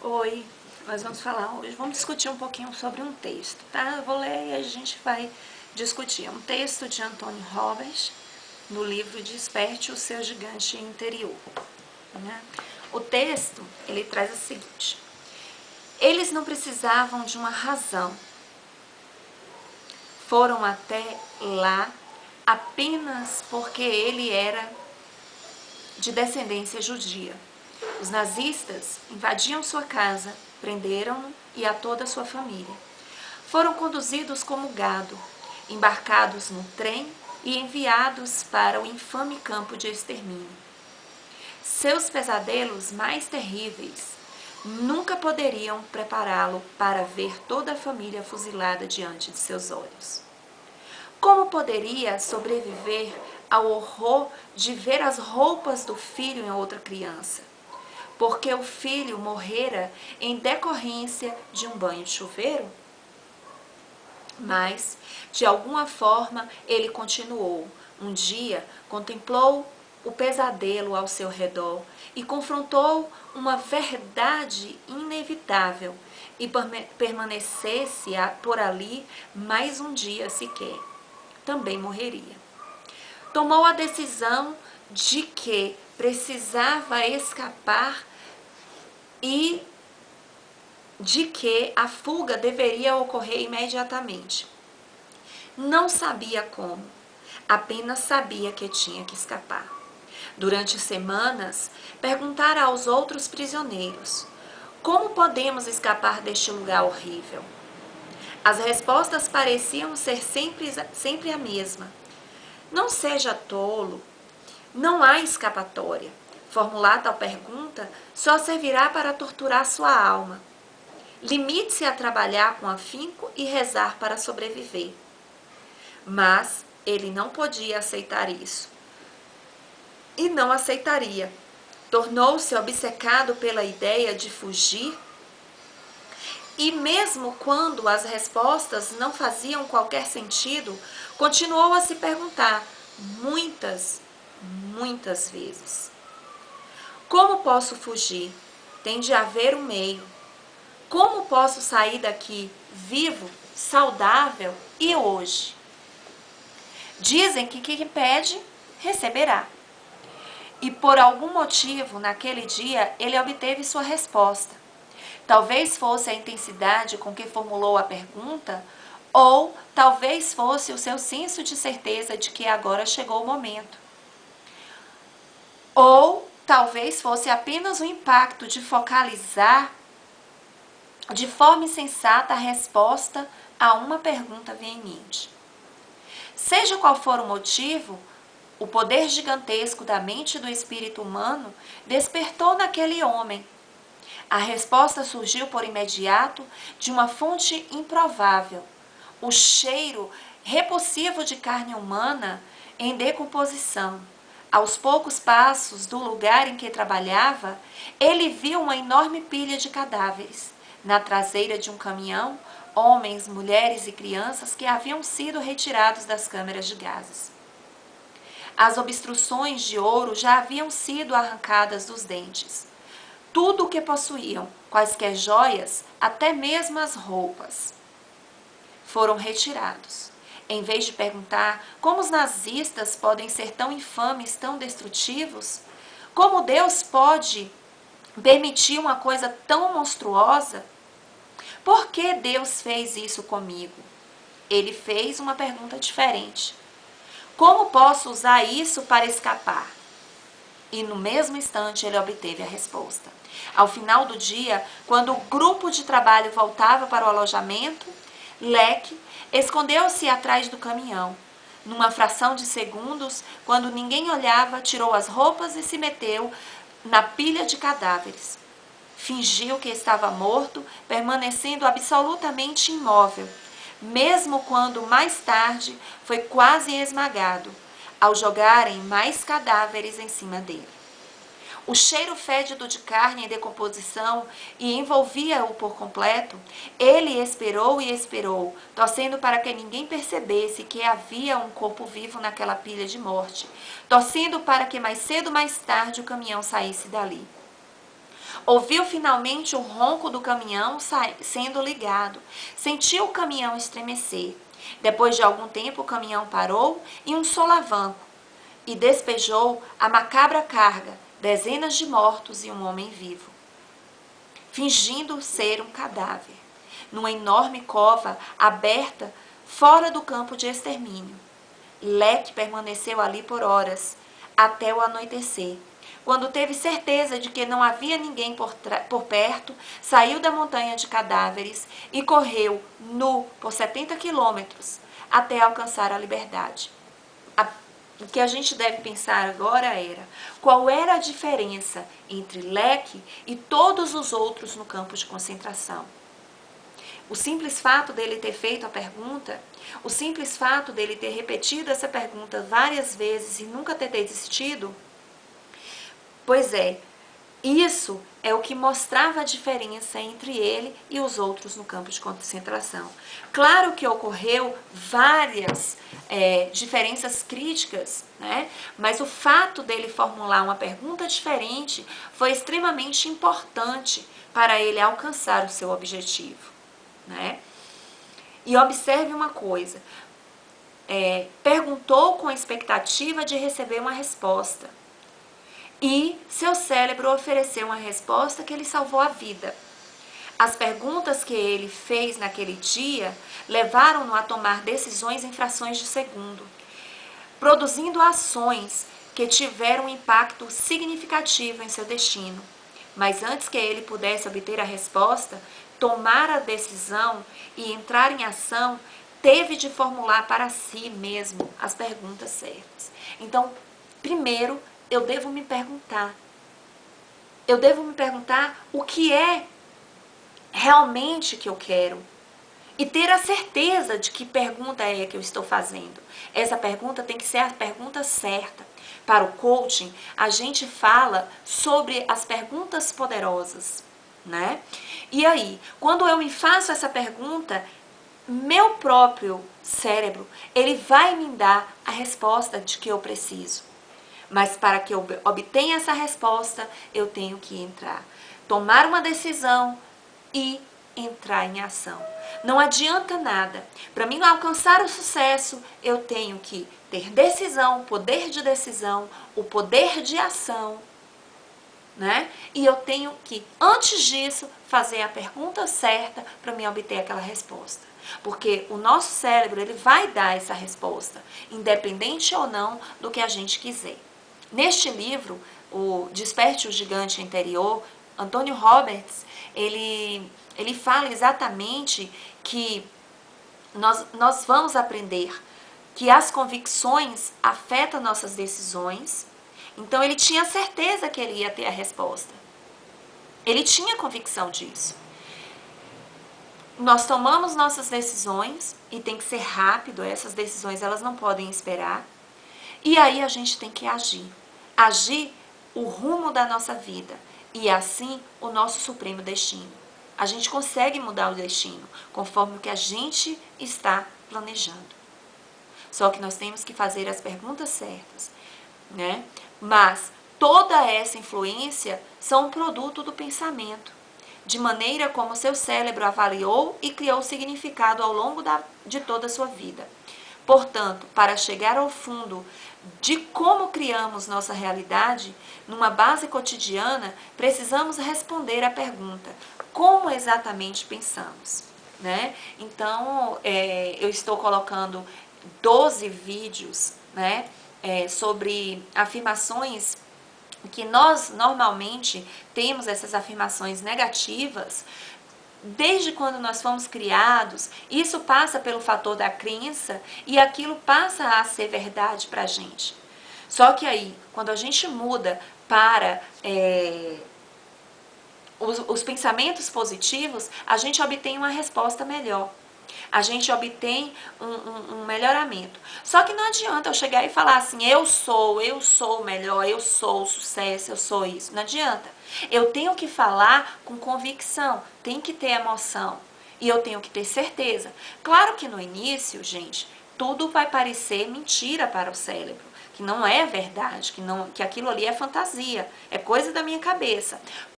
Oi, nós vamos falar hoje, vamos discutir um pouquinho sobre um texto, tá? Eu vou ler e a gente vai discutir. É um texto de Anthony Robbins, no livro Desperte o Seu Gigante Interior, né? O texto, ele traz o seguinte: eles não precisavam de uma razão, foram até lá apenas porque ele era de descendência judia. Os nazistas invadiam sua casa, prenderam-no e a toda a sua família. Foram conduzidos como gado, embarcados no trem e enviados para o infame campo de extermínio. Seus pesadelos mais terríveis nunca poderiam prepará-lo para ver toda a família fuzilada diante de seus olhos. Como poderia sobreviver ao horror de ver as roupas do filho em outra criança? Porque o filho morrera em decorrência de um banho de chuveiro? Mas, de alguma forma, ele continuou. Um dia, contemplou o pesadelo ao seu redor e confrontou uma verdade inevitável e permanecesse por ali mais um dia sequer, também morreria. Tomou a decisão de que precisava escapar e de que a fuga deveria ocorrer imediatamente. Não sabia como, apenas sabia que tinha que escapar. Durante semanas, perguntara aos outros prisioneiros: como podemos escapar deste lugar horrível? As respostas pareciam ser sempre a mesma. Não seja tolo, não há escapatória. Formular tal pergunta só servirá para torturar sua alma. Limite-se a trabalhar com afinco e rezar para sobreviver. Mas ele não podia aceitar isso. E não aceitaria. Tornou-se obcecado pela ideia de fugir. E mesmo quando as respostas não faziam qualquer sentido, continuou a se perguntar muitas vezes: como posso fugir? Tem de haver um meio. Como posso sair daqui vivo, saudável e hoje? Dizem que quem pede, receberá. E por algum motivo, naquele dia, ele obteve sua resposta. Talvez fosse a intensidade com que formulou a pergunta, ou talvez fosse o seu senso de certeza de que agora chegou o momento. Ou talvez fosse apenas o impacto de focalizar de forma insensata a resposta a uma pergunta veemente. Seja qual for o motivo, o poder gigantesco da mente e do espírito humano despertou naquele homem. A resposta surgiu por imediato de uma fonte improvável. O cheiro repulsivo de carne humana em decomposição. Aos poucos passos do lugar em que trabalhava, ele viu uma enorme pilha de cadáveres. Na traseira de um caminhão, homens, mulheres e crianças que haviam sido retirados das câmeras de gases. As obstruções de ouro já haviam sido arrancadas dos dentes. Tudo o que possuíam, quaisquer joias, até mesmo as roupas, foram retirados. Em vez de perguntar como os nazistas podem ser tão infames, tão destrutivos, como Deus pode permitir uma coisa tão monstruosa, por que Deus fez isso comigo? Ele fez uma pergunta diferente. Como posso usar isso para escapar? E no mesmo instante ele obteve a resposta. Ao final do dia, quando o grupo de trabalho voltava para o alojamento, Leque escondeu-se atrás do caminhão. Numa fração de segundos, quando ninguém olhava, tirou as roupas e se meteu na pilha de cadáveres. Fingiu que estava morto, permanecendo absolutamente imóvel, mesmo quando mais tarde foi quase esmagado, ao jogarem mais cadáveres em cima dele. O cheiro fétido de carne em decomposição e envolvia-o por completo. Ele esperou e esperou, torcendo para que ninguém percebesse que havia um corpo vivo naquela pilha de morte, torcendo para que mais cedo ou mais tarde o caminhão saísse dali. Ouviu finalmente o ronco do caminhão sendo ligado. Sentiu o caminhão estremecer. Depois de algum tempo, o caminhão parou em um solavanco e despejou a macabra carga, dezenas de mortos e um homem vivo, fingindo ser um cadáver, numa enorme cova aberta fora do campo de extermínio. Leque permaneceu ali por horas, até o anoitecer. Quando teve certeza de que não havia ninguém por perto, saiu da montanha de cadáveres e correu nu por 70 quilômetros até alcançar a liberdade. O que a gente deve pensar agora era qual era a diferença entre Leque e todos os outros no campo de concentração. O simples fato dele ter feito a pergunta, o simples fato dele ter repetido essa pergunta várias vezes e nunca ter desistido, pois é, isso é o que mostrava a diferença entre ele e os outros no campo de concentração. Claro que ocorreu várias diferenças críticas, né? Mas o fato dele formular uma pergunta diferente foi extremamente importante para ele alcançar o seu objetivo, né? E observe uma coisa, perguntou com a expectativa de receber uma resposta. E seu cérebro ofereceu uma resposta que lhe salvou a vida. As perguntas que ele fez naquele dia levaram-no a tomar decisões em frações de segundo, produzindo ações que tiveram um impacto significativo em seu destino. Mas antes que ele pudesse obter a resposta, tomar a decisão e entrar em ação, teve de formular para si mesmo as perguntas certas. Então, primeiro, eu devo me perguntar. Eu devo me perguntar o que é realmente que eu quero. E ter a certeza de que pergunta é que eu estou fazendo. Essa pergunta tem que ser a pergunta certa. Para o coaching, a gente fala sobre as perguntas poderosas, né? E aí, quando eu me faço essa pergunta, meu próprio cérebro, ele vai me dar a resposta de que eu preciso. Mas para que eu obtenha essa resposta, eu tenho que tomar uma decisão e entrar em ação. Não adianta nada. Para mim alcançar o sucesso, eu tenho que ter decisão, poder de decisão, o poder de ação, né? E eu tenho que, antes disso, fazer a pergunta certa para me obter aquela resposta. Porque o nosso cérebro, ele vai dar essa resposta, independente ou não do que a gente quiser. Neste livro, o Desperte o Gigante Interior, Antônio Roberts, ele fala exatamente que nós vamos aprender que as convicções afetam nossas decisões. Então, ele tinha certeza que ele ia ter a resposta. Ele tinha convicção disso. Nós tomamos nossas decisões e tem que ser rápido, essas decisões elas não podem esperar. E aí a gente tem que agir. Agir o rumo da nossa vida e assim o nosso supremo destino. A gente consegue mudar o destino conforme o que a gente está planejando. Só que nós temos que fazer as perguntas certas, né? Mas toda essa influência são um produto do pensamento, de maneira como seu cérebro avaliou e criou significado ao longo de toda a sua vida. Portanto, para chegar ao fundo de como criamos nossa realidade, numa base cotidiana, precisamos responder à pergunta: como exatamente pensamos? Né? Então, eu estou colocando 12 vídeos, né, sobre afirmações que nós normalmente temos essas afirmações negativas. Desde quando nós fomos criados, isso passa pelo fator da crença e aquilo passa a ser verdade para a gente. Só que aí, quando a gente muda para os pensamentos positivos, a gente obtém uma resposta melhor. A gente obtém um melhoramento. Só que não adianta eu chegar e falar assim, eu sou o melhor, eu sou o sucesso, eu sou isso. Não adianta. Eu tenho que falar com convicção, tem que ter emoção. E eu tenho que ter certeza. Claro que no início, gente, tudo vai parecer mentira para o cérebro. Que não é verdade, que aquilo ali é fantasia, é coisa da minha cabeça.